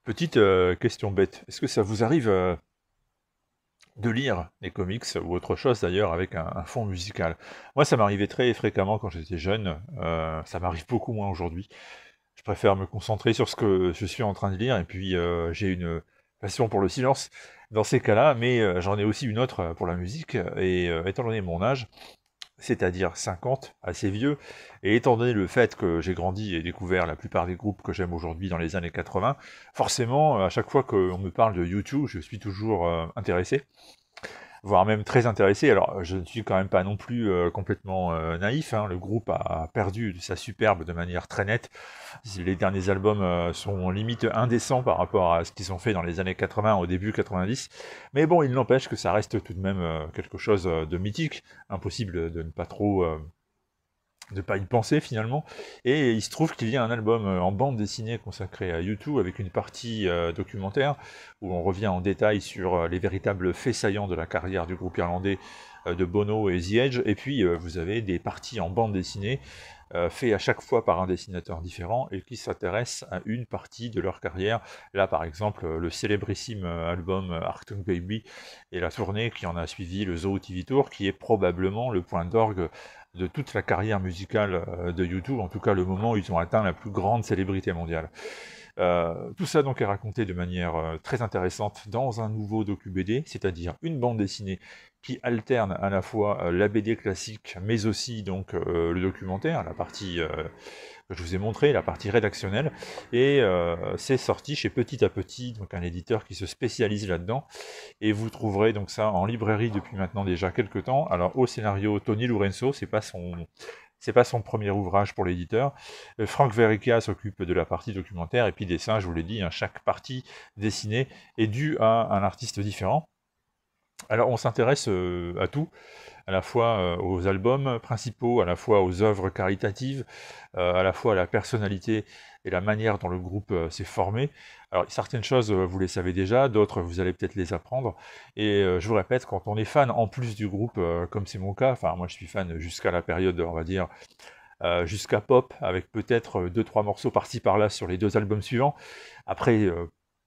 Petite question bête, est-ce que ça vous arrive de lire les comics ou autre chose d'ailleurs avec un fond musical? Moi ça m'arrivait très fréquemment quand j'étais jeune, ça m'arrive beaucoup moins aujourd'hui. Je préfère me concentrer sur ce que je suis en train de lire et puis j'ai une passion pour le silence dans ces cas-là, mais j'en ai aussi une autre pour la musique et étant donné mon âge, c'est-à-dire 50, assez vieux, et étant donné le fait que j'ai grandi et découvert la plupart des groupes que j'aime aujourd'hui dans les années 80, forcément, à chaque fois qu'on me parle de U2, je suis toujours intéressé, voire même très intéressé. Alors, je ne suis quand même pas non plus complètement naïf, hein. Le groupe a perdu de sa superbe de manière très nette. Les derniers albums sont limite indécents par rapport à ce qu'ils ont fait dans les années 80, au début 90. Mais bon, il n'empêche que ça reste tout de même quelque chose de mythique. Impossible de ne pas trop de pas y penser finalement. Et il se trouve qu'il y a un album en bande dessinée consacré à U2 avec une partie documentaire où on revient en détail sur les véritables faits saillants de la carrière du groupe irlandais de Bono et The Edge. Et puis vous avez des parties en bande dessinée faits à chaque fois par un dessinateur différent et qui s'intéressent à une partie de leur carrière. Là par exemple le célébrissime album Achtung Baby et la tournée qui en a suivi, le Zoo TV Tour, qui est probablement le point d'orgue de toute la carrière musicale de U2, en tout cas le moment où ils ont atteint la plus grande célébrité mondiale. Tout ça donc est raconté de manière très intéressante dans un nouveau docu-BD, c'est-à-dire une bande dessinée qui alterne à la fois la BD classique, mais aussi donc le documentaire, la partie que je vous ai montré, la partie rédactionnelle, et c'est sorti chez Petit à Petit, donc un éditeur qui se spécialise là-dedans, et vous trouverez donc ça en librairie depuis maintenant déjà quelques temps. Alors au scénario Tony Lorenzo, c'est pas son premier ouvrage pour l'éditeur. Frank Verica s'occupe de la partie documentaire, et puis dessin, je vous l'ai dit, hein, chaque partie dessinée est due à un artiste différent. Alors on s'intéresse à tout, à la fois aux albums principaux, à la fois aux œuvres caritatives, à la fois à la personnalité et la manière dont le groupe s'est formé. Alors certaines choses, vous les savez déjà, d'autres, vous allez peut-être les apprendre. Et je vous répète, quand on est fan en plus du groupe, comme c'est mon cas, enfin moi je suis fan jusqu'à la période, on va dire, jusqu'à Pop, avec peut-être deux trois morceaux par-ci par-là sur les deux albums suivants. Après,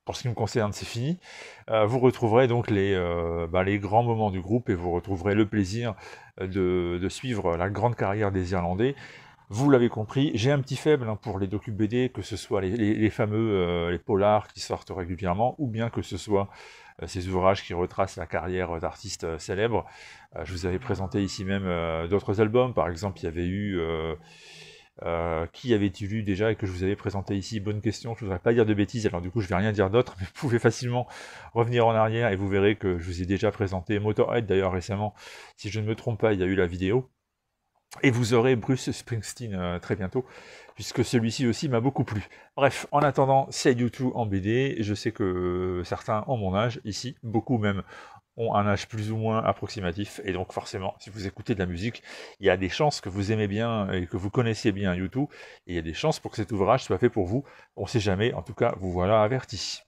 pour ce qui me concerne, c'est fini. Vous retrouverez donc les grands moments du groupe et vous retrouverez le plaisir de suivre la grande carrière des Irlandais. Vous l'avez compris, j'ai un petit faible hein, pour les docu-BD, que ce soit les fameux les polars qui sortent régulièrement, ou bien que ce soit ces ouvrages qui retracent la carrière d'artistes célèbres. Je vous avais présenté ici même d'autres albums, par exemple il y avait eu... qui avait-il lu déjà et que je vous avais présenté ici? Bonne question, je ne voudrais pas dire de bêtises, alors du coup je vais rien dire d'autre, mais vous pouvez facilement revenir en arrière et vous verrez que je vous ai déjà présenté Motorhead d'ailleurs récemment, si je ne me trompe pas, il y a eu la vidéo. Et vous aurez Bruce Springsteen très bientôt, puisque celui-ci aussi m'a beaucoup plu. Bref, en attendant, c'est YouTube en BD. Je sais que certains ont mon âge ici, beaucoup même ont un âge plus ou moins approximatif, et donc forcément, si vous écoutez de la musique, il y a des chances que vous aimez bien et que vous connaissiez bien YouTube, et il y a des chances pour que cet ouvrage soit fait pour vous. On ne sait jamais, en tout cas, vous voilà averti.